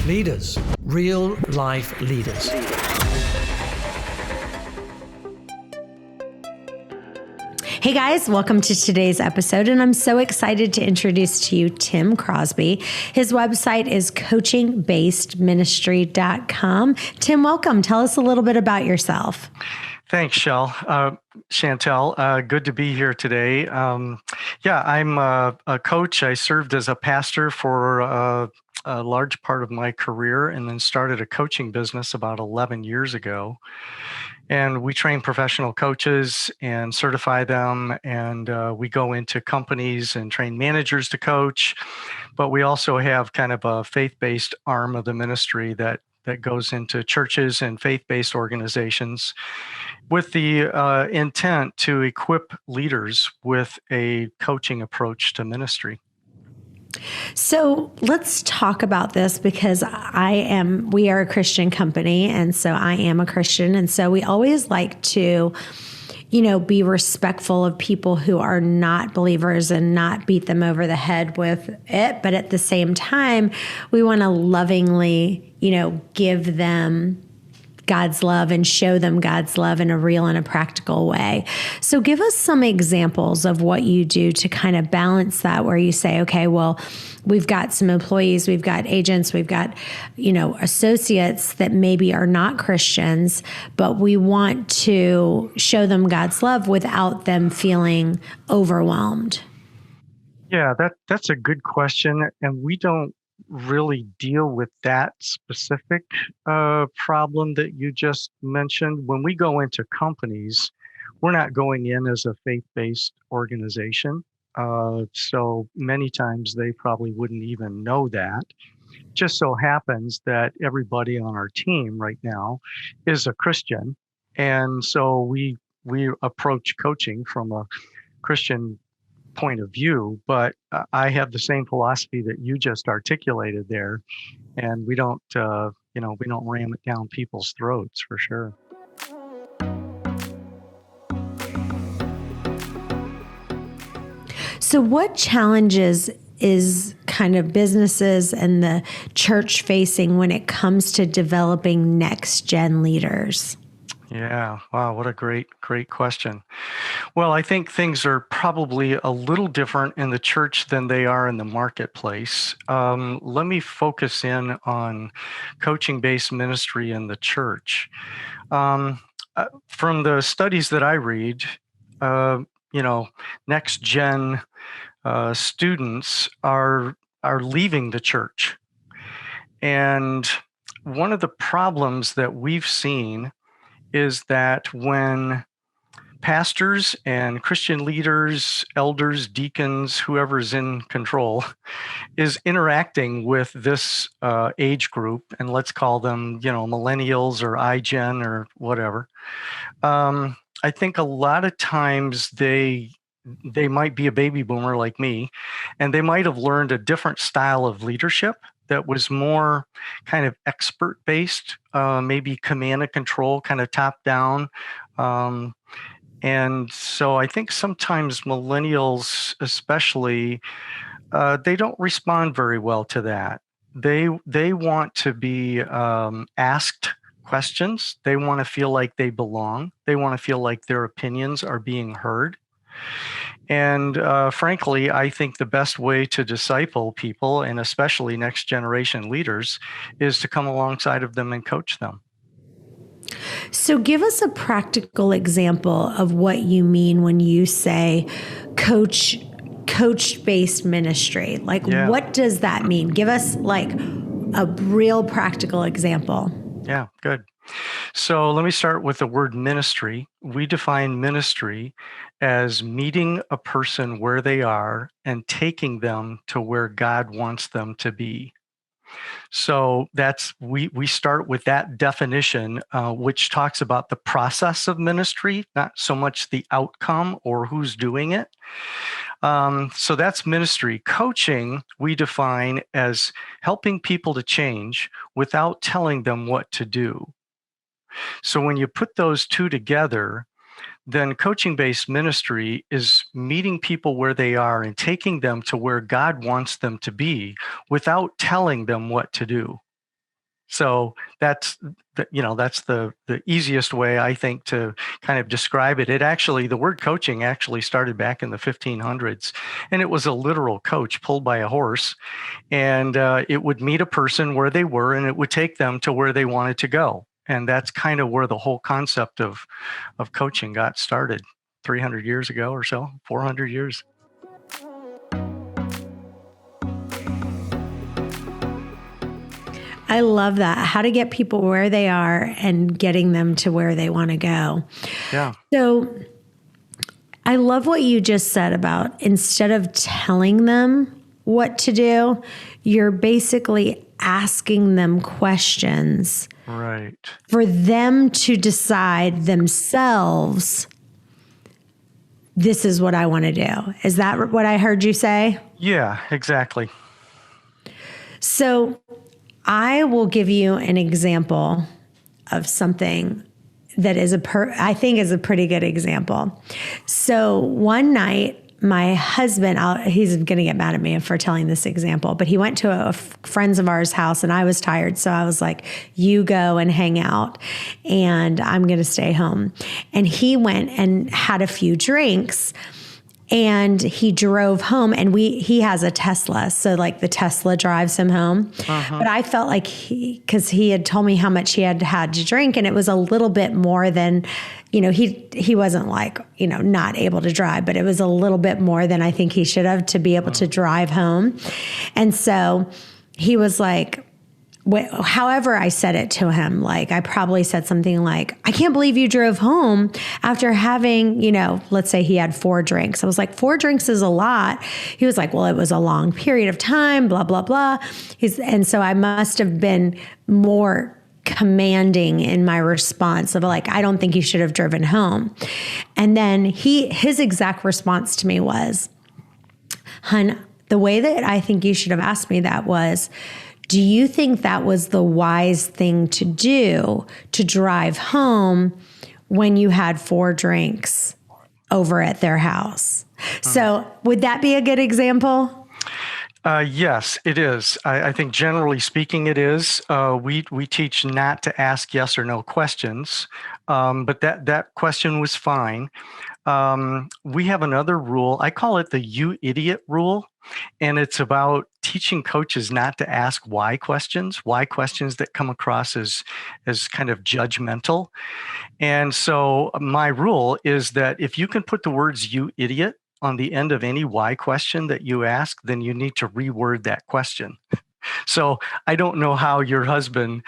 Leaders, real life leaders. Hey guys, welcome to today's episode, and I'm so excited to introduce to you Tim Cosby. His website is coachingbasedministry.com. Tim, welcome. Tell us a little bit about yourself. Thanks, Chantel. Good to be here today. I'm a coach. I served as a pastor for a large part of my career and then started a coaching business about 11 years ago. And we train professional coaches and certify them. And we go into companies and train managers to coach. But we also have kind of a faith-based arm of the ministry that goes into churches and faith-based organizations with the intent to equip leaders with a coaching approach to ministry. So let's talk about this because we are a Christian company, and so I am a Christian. And so we always like to, be respectful of people who are not believers and not beat them over the head with it. But at the same time, we want to lovingly, give them God's love and show them God's love in a real and a practical way. So give us some examples of what you do to kind of balance that, where you say, okay, well, we've got some employees, we've got agents, we've got, associates that maybe are not Christians, but we want to show them God's love without them feeling overwhelmed. Yeah, that's a good question. And we don't really deal with that specific problem that you just mentioned. When we go into companies, we're not going in as a faith-based organization. So many times they probably wouldn't even know that. Just so happens that everybody on our team right now is a Christian. And so we approach coaching from a Christian point of view, but I have the same philosophy that you just articulated there, and we don't ram it down people's throats for sure. So what challenges is kind of businesses and the church facing when it comes to developing next gen leaders? Yeah. Wow. What a great question. Well, I think things are probably a little different in the church than they are in the marketplace. Let me focus in on coaching-based ministry in the church. From the studies that I read, next gen students are leaving the church. And one of the problems that we've seen is that when pastors and Christian leaders, elders, deacons, whoever's in control, is interacting with this age group, and let's call them, millennials or iGen or whatever, I think a lot of times they might be a baby boomer like me, and they might have learned a different style of leadership that was more kind of expert based, maybe command and control, kind of top down. And so I think sometimes millennials, especially, they don't respond very well to that. They want to be asked questions. They want to feel like they belong. They want to feel like their opinions are being heard. And frankly, I think the best way to disciple people, and especially next generation leaders, is to come alongside of them and coach them. So give us a practical example of what you mean when you say coach-based ministry. What does that mean? Give us a real practical example. Yeah, good. So let me start with the word ministry. We define ministry as meeting a person where they are and taking them to where God wants them to be. So we start with that definition, which talks about the process of ministry, not so much the outcome or who's doing it. So that's ministry. Coaching, we define as helping people to change without telling them what to do. So when you put those two together, then coaching-based ministry is meeting people where they are and taking them to where God wants them to be without telling them what to do. So that's that's the easiest way, I think, to kind of describe it. The word coaching actually started back in the 1500s, and it was a literal coach pulled by a horse, and it would meet a person where they were, and it would take them to where they wanted to go. And that's kind of where the whole concept of coaching got started 300 years ago or so, 400 years. I love that. How to get people where they are and getting them to where they want to go. Yeah. So I love what you just said about instead of telling them what to do, you're basically asking them questions. Right. For them to decide themselves, this is what I want to do. Is that what I heard you say? Yeah, exactly. So I will give you an example of something that is I think is a pretty good example. So one night, my husband, he's going to get mad at me for telling this example, but he went to a friends of ours house and I was tired. So I was like, you go and hang out and I'm going to stay home. And he went and had a few drinks. And he drove home, and he has a Tesla. So like the Tesla drives him home. But I felt like because he had told me how much he had to drink, and it was a little bit more than, he wasn't like, not able to drive, but it was a little bit more than I think he should have to be able to drive home. And so he was like, however I said it to him, like I probably said something like, I can't believe you drove home after having, let's say he had 4 drinks. I was like, 4 drinks is a lot. He was like, well, it was a long period of time, blah, blah, blah. And so I must have been more commanding in my response of like, I don't think you should have driven home. And then his exact response to me was, hun, the way that I think you should have asked me that was, do you think that was the wise thing to do to drive home when you had 4 drinks over at their house? So would that be a good example? Yes, it is. I think generally speaking, it is. We teach not to ask yes or no questions, but that question was fine. We have another rule. I call it the "you idiot" rule. And it's about teaching coaches not to ask why questions that come across as kind of judgmental. And so my rule is that if you can put the words "you idiot" on the end of any why question that you ask, then you need to reword that question. So I don't know how your husband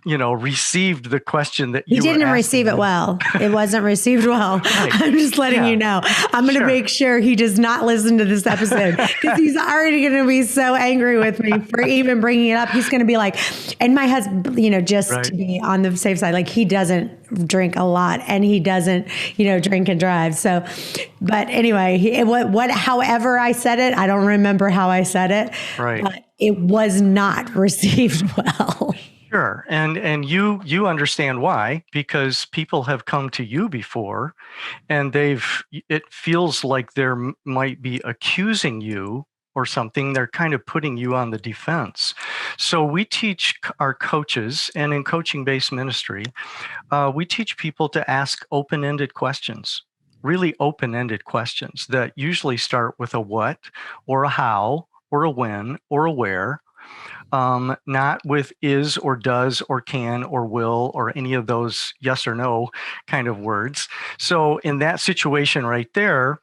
received the question that you didn't receive it well. It wasn't received well. Right. I'm just letting you know. I'm going to make sure he does not listen to this episode because he's already going to be so angry with me for even bringing it up. He's going to be like, and my husband, to be on the safe side, like he doesn't drink a lot and he doesn't, drink and drive. So, but anyway, however I said it, I don't remember how I said it. Right. But it was not received well. Sure. And you understand why, because people have come to you before and it feels like there might be accusing you or something. They're kind of putting you on the defense. So we teach our coaches, and in coaching-based ministry, we teach people to ask open-ended questions, really open-ended questions that usually start with a what or a how or a when or a where. Not with is or does or can or will or any of those yes or no kind of words. So in that situation right there,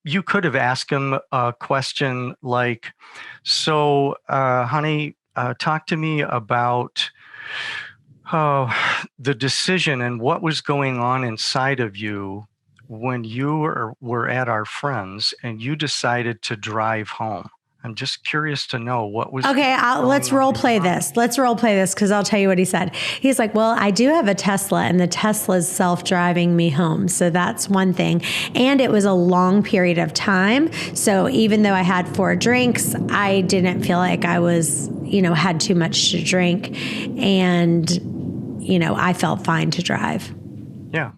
you could have asked him a question like, so honey, talk to me about the decision and what was going on inside of you when you were at our friends and you decided to drive home. I'm just curious to know what was. Okay, let's role play this. Let's role play this because I'll tell you what he said. He's like, well, I do have a Tesla and the Tesla's self-driving me home. So that's one thing. And it was a long period of time. So even though I had 4 drinks, I didn't feel like I was, had too much to drink. And, I felt fine to drive. Yeah.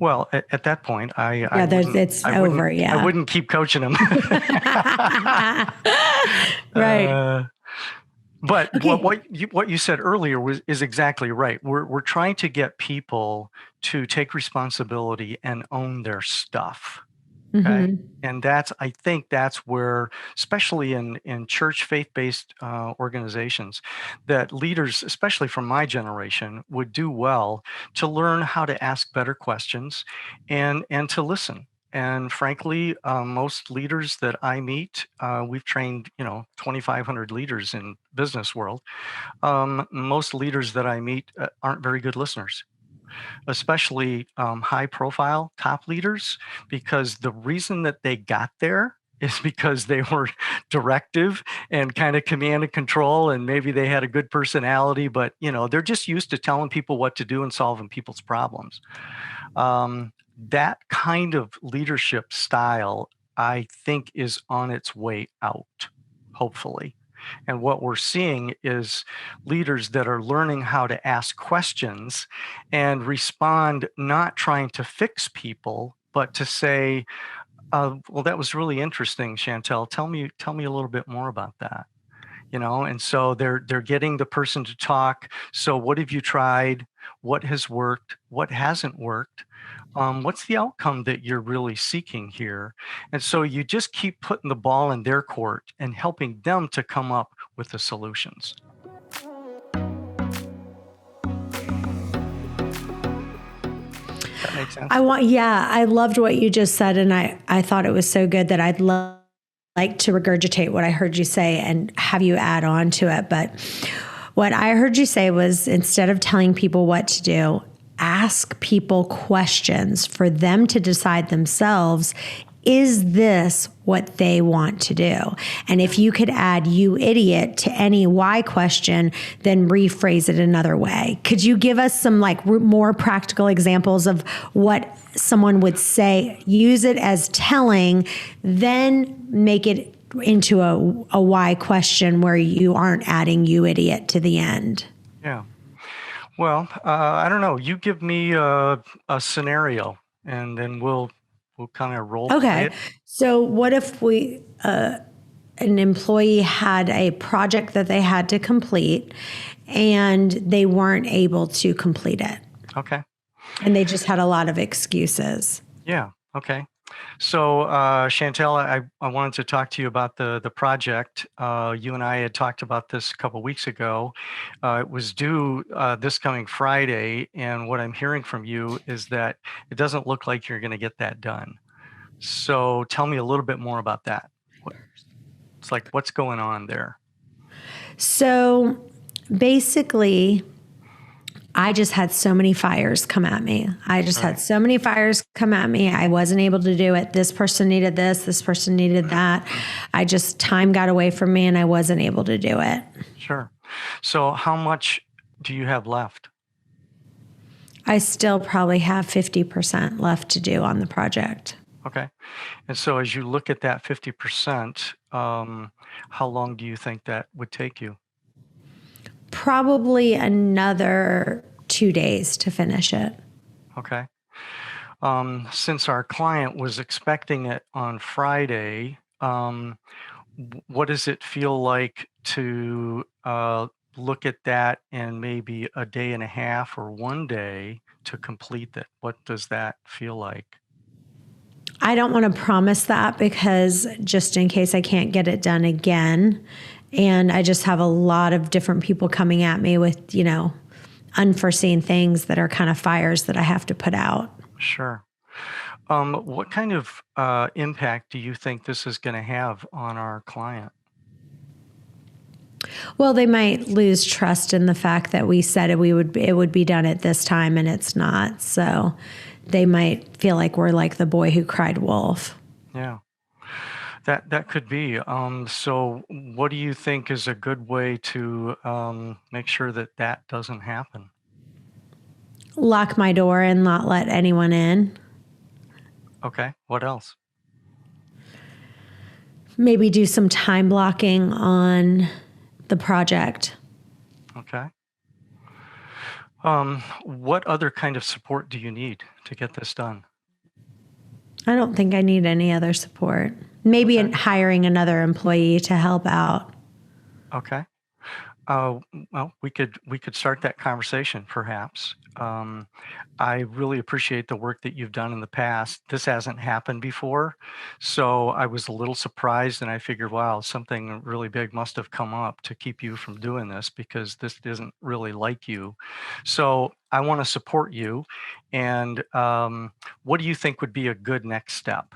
Well, at that point, it's over. Yeah, I wouldn't keep coaching him. Right. But Okay. what you said earlier is exactly right. We're trying to get people to take responsibility and own their stuff. Okay. Hmm. And I think that's where, especially in church faith-based organizations, that leaders, especially from my generation, would do well to learn how to ask better questions and to listen. And frankly, most leaders that I meet, we've trained, 2,500 leaders in business world. Most leaders that I meet aren't very good listeners, especially high profile top leaders, because the reason that they got there is because they were directive and kind of command and control, and maybe they had a good personality, but they're just used to telling people what to do and solving people's problems. That kind of leadership style, I think, is on its way out, hopefully. And what we're seeing is leaders that are learning how to ask questions and respond, not trying to fix people, but to say, well, that was really interesting, Chantel. Tell me a little bit more about that. And so they're getting the person to talk. So what have you tried? What has worked? What hasn't worked? What's the outcome that you're really seeking here? And so you just keep putting the ball in their court and helping them to come up with the solutions. That makes sense? Yeah, I loved what you just said. And I thought it was so good that like to regurgitate what I heard you say and have you add on to it. But what I heard you say was, instead of telling people what to do, ask people questions for them to decide themselves, is this what they want to do? And if you could add "you idiot" to any why question, then rephrase it another way. Could you give us some more practical examples of what someone would say? Use it as telling, then make it into a why question where you aren't adding "you idiot" to the end. Yeah. Well, I don't know. You give me a scenario, and then we'll kind of role play Okay. it. So what if an employee had a project that they had to complete and they weren't able to complete it, Okay. and they just had a lot of excuses? Yeah. Okay. So, Chantel, I wanted to talk to you about the project. You and I had talked about this a couple weeks ago. It was due this coming Friday, and what I'm hearing from you is that it doesn't look like you're going to get that done. So, tell me a little bit more about that. It's like, what's going on there? So basically, I just had so many fires come at me. I just had Right. so many fires come at me. I wasn't able to do it. This person needed this person needed that. Time got away from me and I wasn't able to do it. Sure. So, how much do you have left? I still probably have 50% left to do on the project. Okay. And so, as you look at that 50%, how long do you think that would take you? Probably another 2 days to finish it. Okay. Since our client was expecting it on Friday, what does it feel like to look at that in maybe a day and a half or one day to complete it? What does that feel like? I don't want to promise that, because just in case I can't get it done again. And I just have a lot of different people coming at me with, unforeseen things that are kind of fires that I have to put out. Sure. What kind of impact do you think this is going to have on our client? Well, they might lose trust in the fact that we said it would be done at this time and it's not. So they might feel like we're like the boy who cried wolf. Yeah, that could be. So, what do you think is a good way to make sure that that doesn't happen? Lock my door and not let anyone in. Okay. What else? Maybe do some time blocking on the project. Okay. What other kind of support do you need to get this done? I don't think I need any other support. Maybe Okay. hiring another employee to help out. Okay. Uh, well, we could start that conversation perhaps. I really appreciate the work that you've done in the past. This hasn't happened before, so I was a little surprised, and I figured, wow, something really big must have come up to keep you from doing this because this isn't really like you. So I want to support you. And what do you think would be a good next step?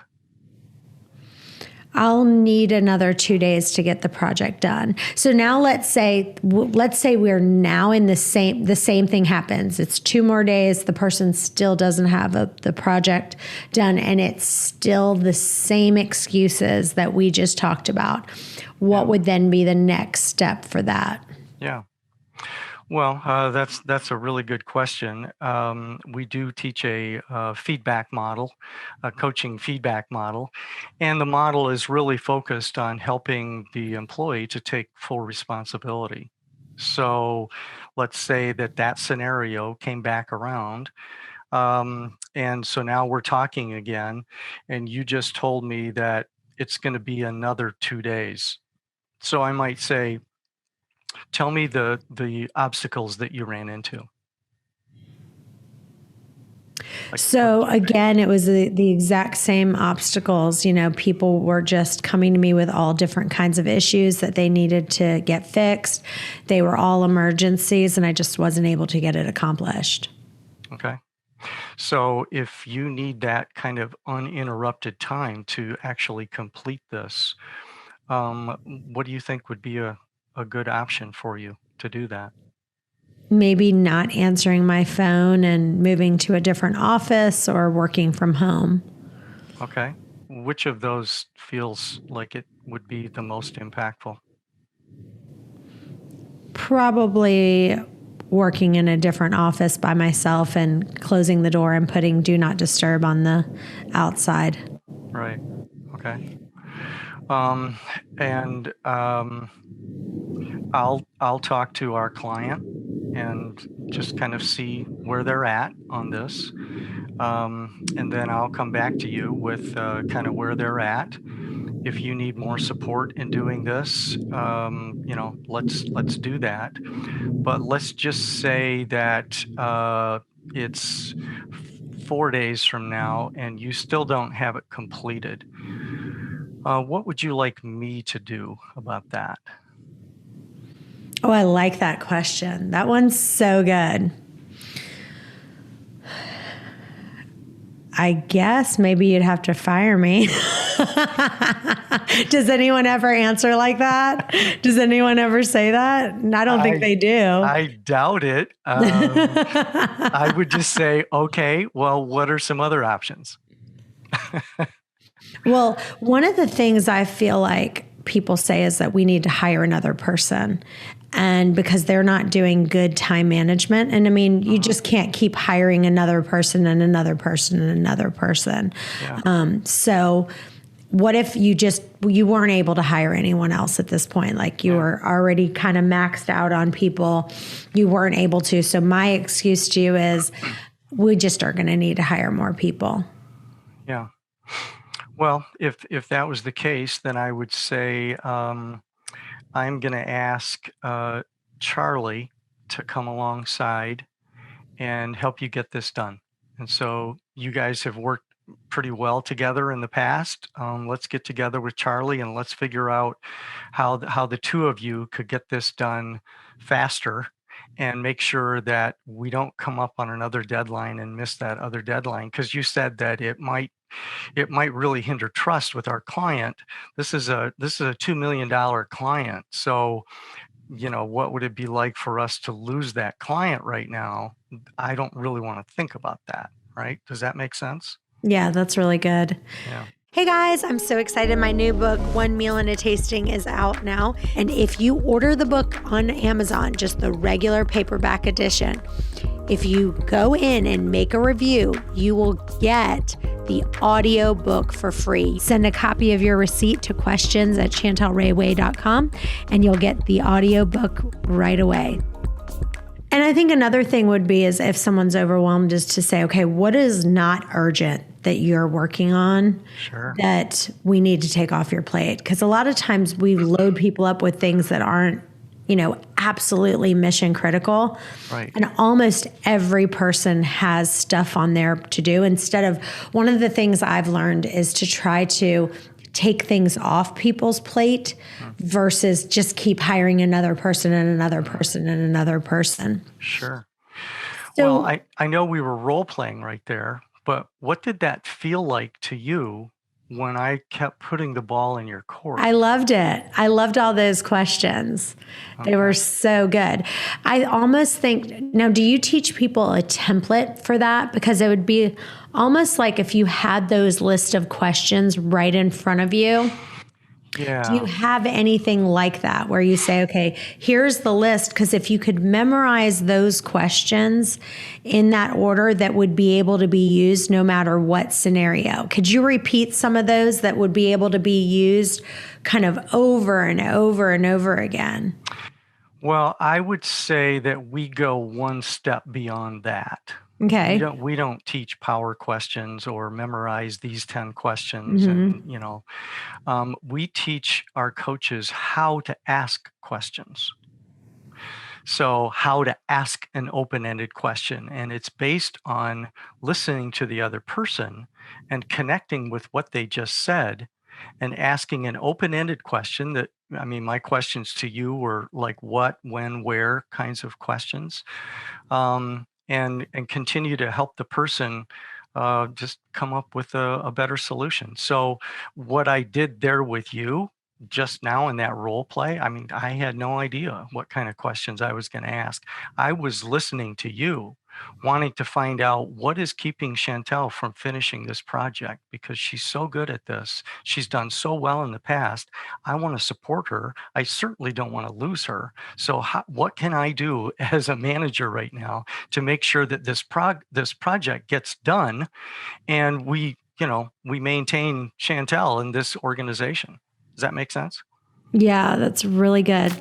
I'll need another 2 days to get the project done. So now let's say we're now in the same thing happens. It's 2 more days. The person still doesn't have the project done, and it's still the same excuses that we just talked about. What would then be the next step for that? Yeah. Well, that's a really good question. We do teach a feedback model, a coaching feedback model, and the model is really focused on helping the employee to take full responsibility. So, let's say that scenario came back around, and so now we're talking again, and you just told me that it's going to be another 2 days. So I might say, tell me the obstacles that you ran into. So again, it was the exact same obstacles. People were just coming to me with all different kinds of issues that they needed to get fixed. They were all emergencies, and I just wasn't able to get it accomplished. Okay. So if you need that kind of uninterrupted time to actually complete this, what do you think would be a good option for you to do that? Maybe not answering my phone and moving to a different office or working from home. Okay. Which of those feels like it would be the most impactful? Probably working in a different office by myself and closing the door and putting do not disturb on the outside. Right. Okay. And I'll talk to our client and just kind of see where they're at on this, and then I'll come back to you with kind of where they're at. If you need more support in doing this, let's do that. But let's just say that it's 4 days from now and you still don't have it completed. What would you like me to do about that? Oh, I like that question. That one's so good. I guess maybe you'd have to fire me. Does anyone ever answer like that? Does anyone ever say that? I don't think they do. I doubt it. I would just say, okay, well, what are some other options? Well, one of the things I feel like people say is that we need to hire another person, and because they're not doing good time management. And I mean, you just can't keep hiring another person and another person and another person. Yeah. So what if you weren't able to hire anyone else at this point? Like you were already kind of maxed out on people. You weren't able to. So my excuse to you is we just are going to need to hire more people. Yeah. Well, if that was the case, then I would say I'm going to ask Charlie to come alongside and help you get this done. And so you guys have worked pretty well together in the past. Let's get together with Charlie and let's figure out how the two of you could get this done faster and make sure that we don't come up on another deadline and miss that other deadline. Because you said that it might really hinder trust with our client. This is a $2 million client. So, what would it be like for us to lose that client right now? I don't really want to think about that, right? Does that make sense? Yeah, that's really good. Yeah. Hey guys, I'm so excited. My new book, One Meal and a Tasting, is out now. And if you order the book on Amazon, just the regular paperback edition, if you go in and make a review, you will get the audio book for free. Send a copy of your receipt to questions@chantelrayway.com and you'll get the audio book right away. And I think another thing would be is if someone's overwhelmed is to say, okay, what is not urgent that you're working on that we need to take off your plate? Because a lot of times we load people up with things that aren't absolutely mission critical. Right. And almost every person has stuff on there to do. Instead of, one of the things I've learned is to try to take things off people's plate versus just keep hiring another person and another person and another person. Sure. So, Well, I know we were role playing right there, but what did that feel like to you when I kept putting the ball in your court? I loved it. I loved all those questions. They were so good. I almost think, now, do you teach people a template for that? Because it would be almost like if you had those list of questions right in front of you. Yeah. Do you have anything like that where you say, okay, here's the list? Because if you could memorize those questions in that order, that would be able to be used no matter what scenario. Could you repeat some of those that would be able to be used kind of over and over and over again? Well, I would say that we go one step beyond that. Okay. We don't teach power questions or memorize these 10 questions. And, we teach our coaches how to ask questions. So, how to ask an open-ended question. And it's based on listening to the other person and connecting with what they just said and asking an open-ended question that, I mean, my questions to you were like what, when, where kinds of questions, and continue to help the person just come up with a better solution. So what I did there with you just now in that role play, I mean, I had no idea what kind of questions I was going to ask. I was listening to you, wanting to find out what is keeping Chantel from finishing this project because she's so good at this. She's done so well in the past. I want to support her. I certainly don't want to lose her. So what can I do as a manager right now to make sure that this project gets done and we maintain Chantel in this organization? Does that make sense? Yeah, that's really good.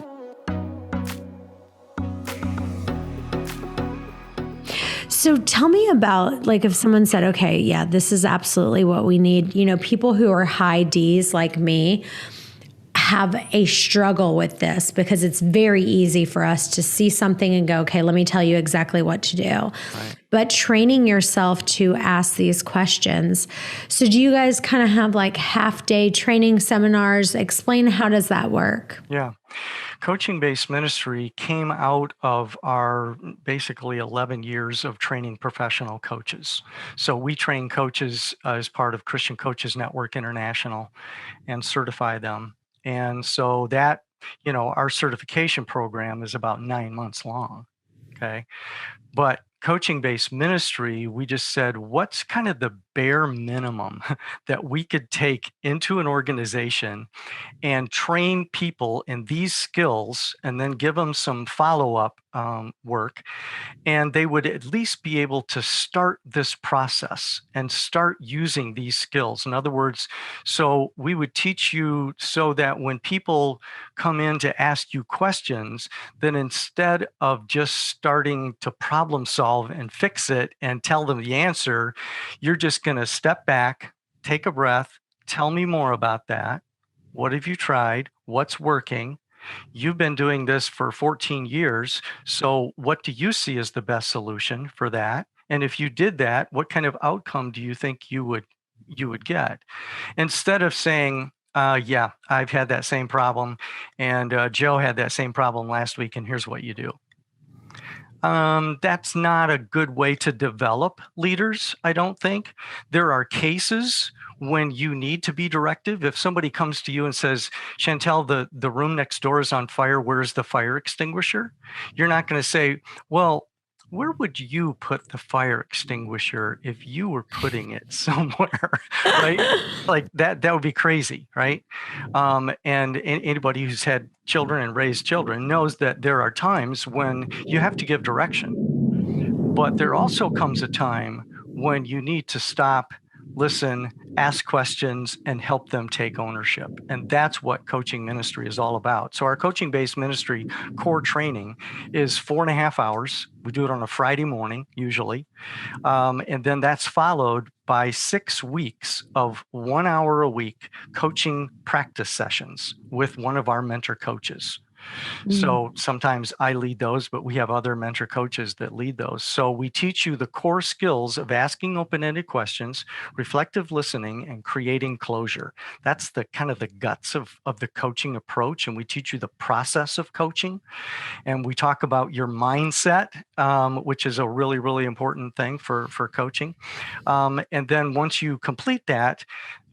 So tell me about, like, if someone said, okay, yeah, this is absolutely what we need. People who are high Ds like me have a struggle with this because it's very easy for us to see something and go, okay, let me tell you exactly what to do. Right. But training yourself to ask these questions. So do you guys kind of have like half-day training seminars? Explain, how does that work? Yeah. Coaching-based ministry came out of our basically 11 years of training professional coaches. So we train coaches as part of Christian Coaches Network International and certify them. And so that, our certification program is about 9 months long. Okay. But coaching-based ministry, we just said, what's kind of the bare minimum that we could take into an organization and train people in these skills and then give them some follow-up work, and they would at least be able to start this process and start using these skills. In other words, so we would teach you so that when people come in to ask you questions, then instead of just starting to problem solve and fix it and tell them the answer, you're just going to step back, take a breath, tell me more about that. What have you tried? What's working? You've been doing this for 14 years. So what do you see as the best solution for that? And if you did that, what kind of outcome do you think you would get? Instead of saying, yeah, I've had that same problem, and Joe had that same problem last week, and here's what you do. That's not a good way to develop leaders, I don't think. There are cases when you need to be directive. If somebody comes to you and says, Chantel, the room next door is on fire, where's the fire extinguisher? You're not going to say, well, where would you put the fire extinguisher if you were putting it somewhere, right? Like that would be crazy, right? And anybody who's had children and raised children knows that there are times when you have to give direction, but there also comes a time when you need to stop, listen, ask questions, and help them take ownership. And that's what coaching ministry is all about. So our coaching-based ministry core training is 4.5 hours. We do it on a Friday morning, usually. And then that's followed by 6 weeks of 1 hour a week coaching practice sessions with one of our mentor coaches. So sometimes I lead those, but we have other mentor coaches that lead those. So we teach you the core skills of asking open-ended questions, reflective listening, and creating closure. That's the kind of the guts of the coaching approach. And we teach you the process of coaching. And we talk about your mindset, which is a really, really important thing for coaching. And then once you complete that,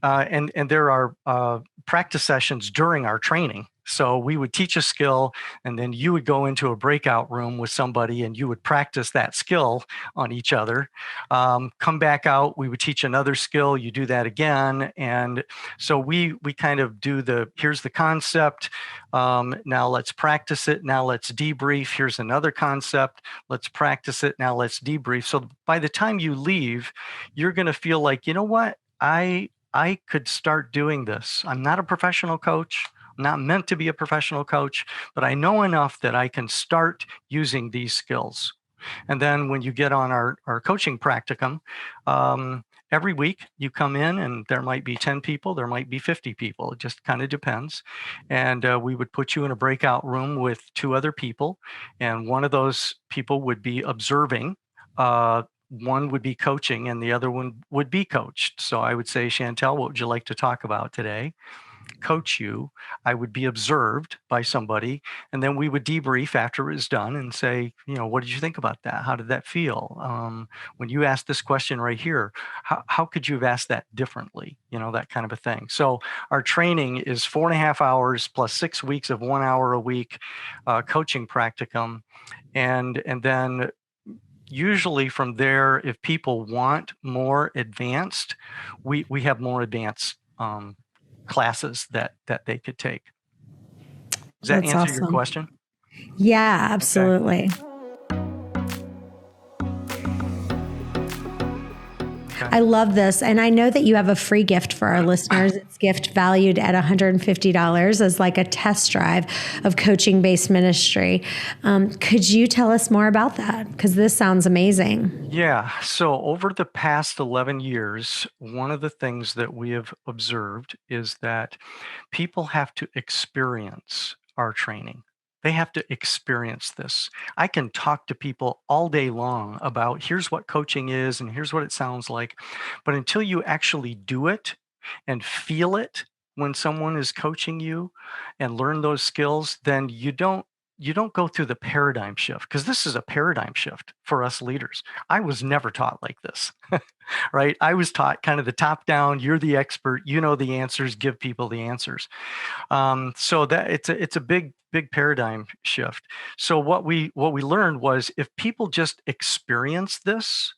and there are practice sessions during our training. So we would teach a skill, and then you would go into a breakout room with somebody and you would practice that skill on each other. Come back out, we would teach another skill, you do that again. And so we kind of do here's the concept, now let's practice it, now let's debrief, here's another concept, let's practice it, now let's debrief. So by the time you leave, you're going to feel like, you know what, I could start doing this. I'm not a professional coach. I'm not meant to be a professional coach, but I know enough that I can start using these skills. And then when you get on our coaching practicum, every week you come in and there might be 10 people, there might be 50 people. It just kind of depends. And we would put you in a breakout room with 2 other people. And one of those people would be observing. One would be coaching and the other one would be coached. So I would say, Chantel, what would you like to talk about today? Coach you. I would be observed by somebody. And then we would debrief after it was done and say, what did you think about that? How did that feel? When you asked this question right here, how could you have asked that differently? That kind of a thing. So our training is 4.5 hours plus 6 weeks of 1 hour a week coaching practicum. And then usually from there, if people want more advanced, we have more advanced classes that they could take. Does that That's answer awesome. your question? Yeah, absolutely. Okay. I love this. And I know that you have a free gift for our listeners. It's gift valued at $150 as like a test drive of coaching-based ministry. Could you tell us more about that? Because this sounds amazing. Yeah. So over the past 11 years, one of the things that we have observed is that people have to experience our training. They have to experience this. I can talk to people all day long about here's what coaching is and here's what it sounds like. But until you actually do it and feel it when someone is coaching you and learn those skills, then you don't go through the paradigm shift, because this is a paradigm shift for us leaders. I was never taught like this, right? I was taught kind of the top down, you're the expert, you know the answers, give people the answers. So that it's a big paradigm shift. So what we learned was if people just experience this,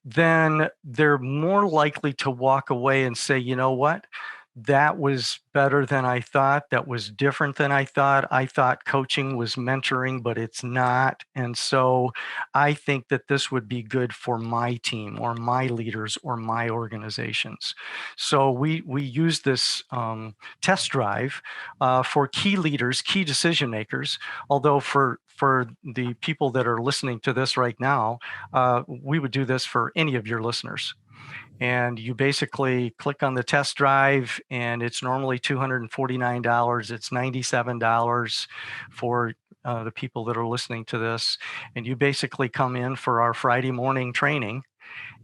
then they're more likely to walk away and say, you know what? That was better than I thought. That was different than I thought. I thought coaching was mentoring, but it's not. And so I think that this would be good for my team or my leaders or my organizations. So we use this test drive for key leaders, key decision makers, although for the people that are listening to this right now, we would do this for any of your listeners. And you basically click on the test drive, and it's normally $249. It's $97 for the people that are listening to this. And you basically come in for our Friday morning training,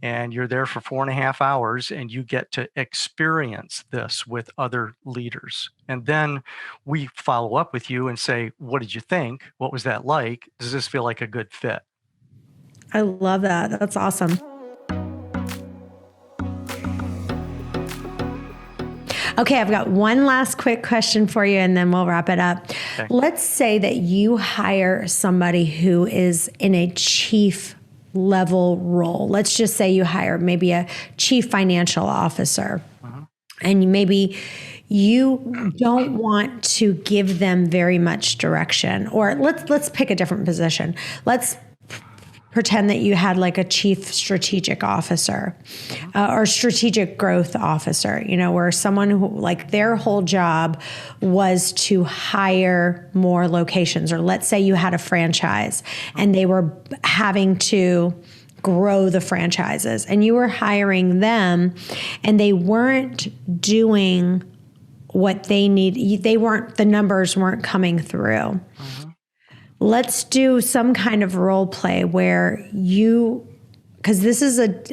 and you're there for 4.5 hours, and you get to experience this with other leaders. And then we follow up with you and say, what did you think? What was that like? Does this feel like a good fit? I love that. That's awesome. Okay, I've got one last quick question for you, and then we'll wrap it up. Okay. Let's say that you hire somebody who is in a chief level role. Let's just say you hire maybe a chief financial officer, and maybe you don't want to give them very much direction. Or let's pick a different position. Let's pretend that you had like a chief strategic officer or strategic growth officer, where someone who like their whole job was to hire more locations. Or let's say you had a franchise and they were having to grow the franchises and you were hiring them and they weren't doing what they need. The numbers weren't coming through. Mhm. Let's do some kind of role play where because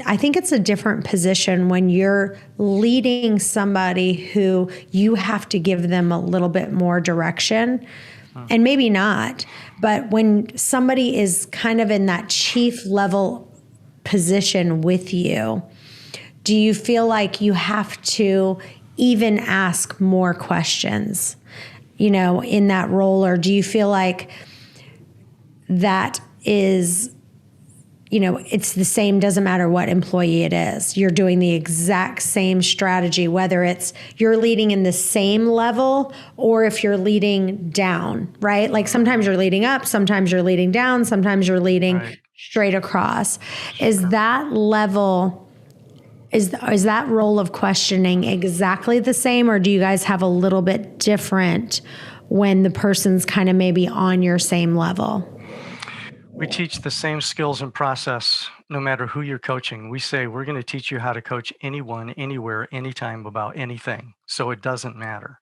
I think it's a different position when you're leading somebody who you have to give them a little bit more direction, and maybe not, but when somebody is kind of in that chief level position with you, do you feel like you have to even ask more questions, in that role? Or do you feel like that is, it's the same, doesn't matter what employee it is. You're doing the exact same strategy, whether it's you're leading in the same level or if you're leading down, right? Like sometimes you're leading up, sometimes you're leading down, sometimes you're leading straight across. Is that level, is that role of questioning exactly the same, or do you guys have a little bit different when the person's kind of maybe on your same level? We teach the same skills and process no matter who you're coaching. We say we're going to teach you how to coach anyone, anywhere, anytime about anything. So it doesn't matter.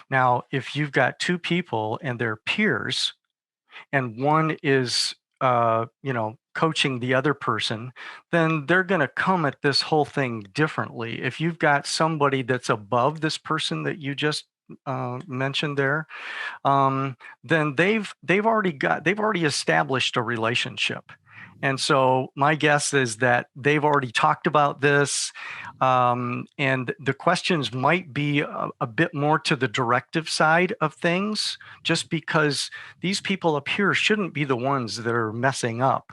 Now, if you've got two people and they're peers, and one is, coaching the other person, then they're going to come at this whole thing differently. If you've got somebody that's above this person that you just mentioned there, then they've already established a relationship. And so my guess is that they've already talked about this, and the questions might be a bit more to the directive side of things, just because these people up here shouldn't be the ones that are messing up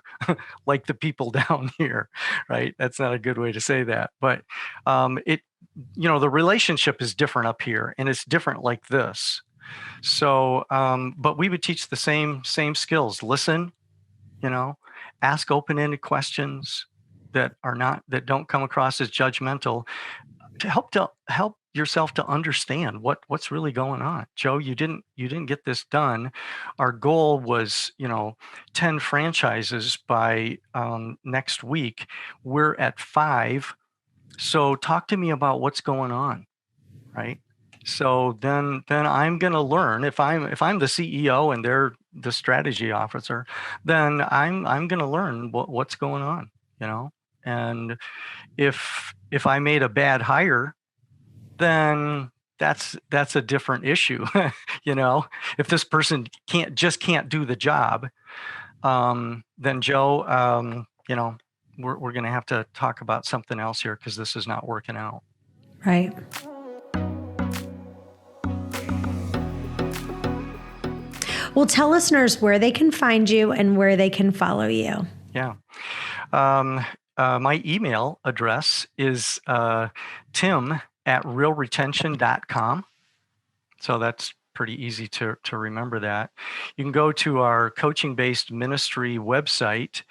like the people down here, right? That's not a good way to say that, but the relationship is different up here, and it's different like this. So, but we would teach the same skills. Listen, ask open-ended questions that don't come across as judgmental, to help yourself to understand what's really going on. Joe, you didn't get this done. Our goal was 10 franchises by next week. We're at 5. So talk to me about what's going on, right? So then I'm going to learn. If I'm the CEO and they're the strategy officer, then I'm going to learn what's going on, And if I made a bad hire, then that's a different issue. If this person can't do the job, then Joe, we're going to have to talk about something else here, because this is not working out. Right. Well, tell listeners where they can find you and where they can follow you. Yeah. My email address is tim@realretention.com. So that's pretty easy to remember that. You can go to our coaching-based ministry website,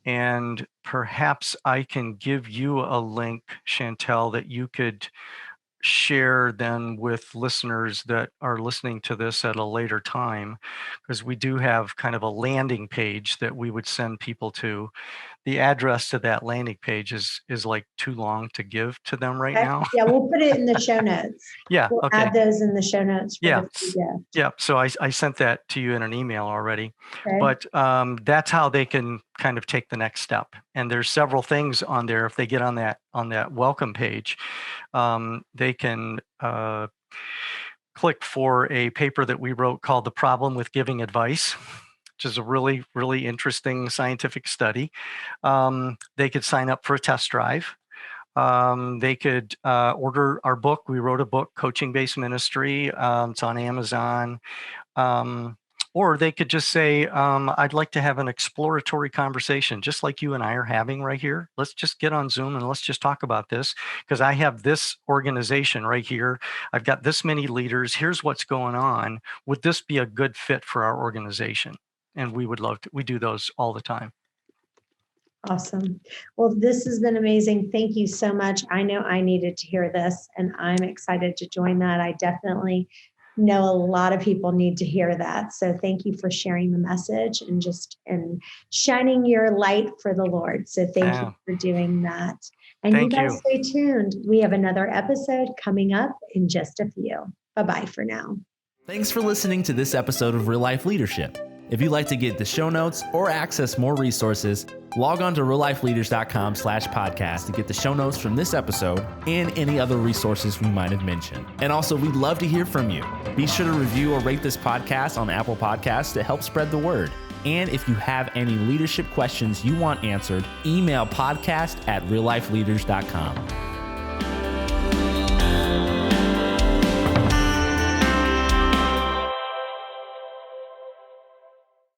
and perhaps I can give you a link, Chantel, that you could share then with listeners that are listening to this at a later time, because we do have kind of a landing page that we would send people to. The address to that landing page is like too long to give to them right now. Yeah, we'll put it in the show notes. Yeah, we'll okay. add those in the show notes. Yeah. So I sent that to you in an email already. Okay. But that's how they can kind of take the next step. And there's several things on there. If they get on that welcome page, they can click for a paper that we wrote called "The Problem with Giving Advice," which is a really, really interesting scientific study. They could sign up for a test drive. They could order our book. We wrote a book, Coaching-Based Ministry. It's on Amazon. Or they could just say, I'd like to have an exploratory conversation, just like you and I are having right here. Let's just get on Zoom and let's just talk about this, because I have this organization right here. I've got this many leaders. Here's what's going on. Would this be a good fit for our organization? And we would love to. We do those all the time. Awesome. Well, this has been amazing. Thank you so much. I know I needed to hear this, and I'm excited to join that. I definitely know a lot of people need to hear that. So thank you for sharing the message and shining your light for the Lord. So thank you for doing that. And Thank you guys stay tuned. We have another episode coming up in just a few. Bye-bye for now. Thanks for listening to this episode of Real Life Leadership. If you'd like to get the show notes or access more resources, log on to reallifeleaders.com/podcast to get the show notes from this episode and any other resources we might have mentioned. And also, we'd love to hear from you. Be sure to review or rate this podcast on Apple Podcasts to help spread the word. And if you have any leadership questions you want answered, email podcast@reallifeleaders.com.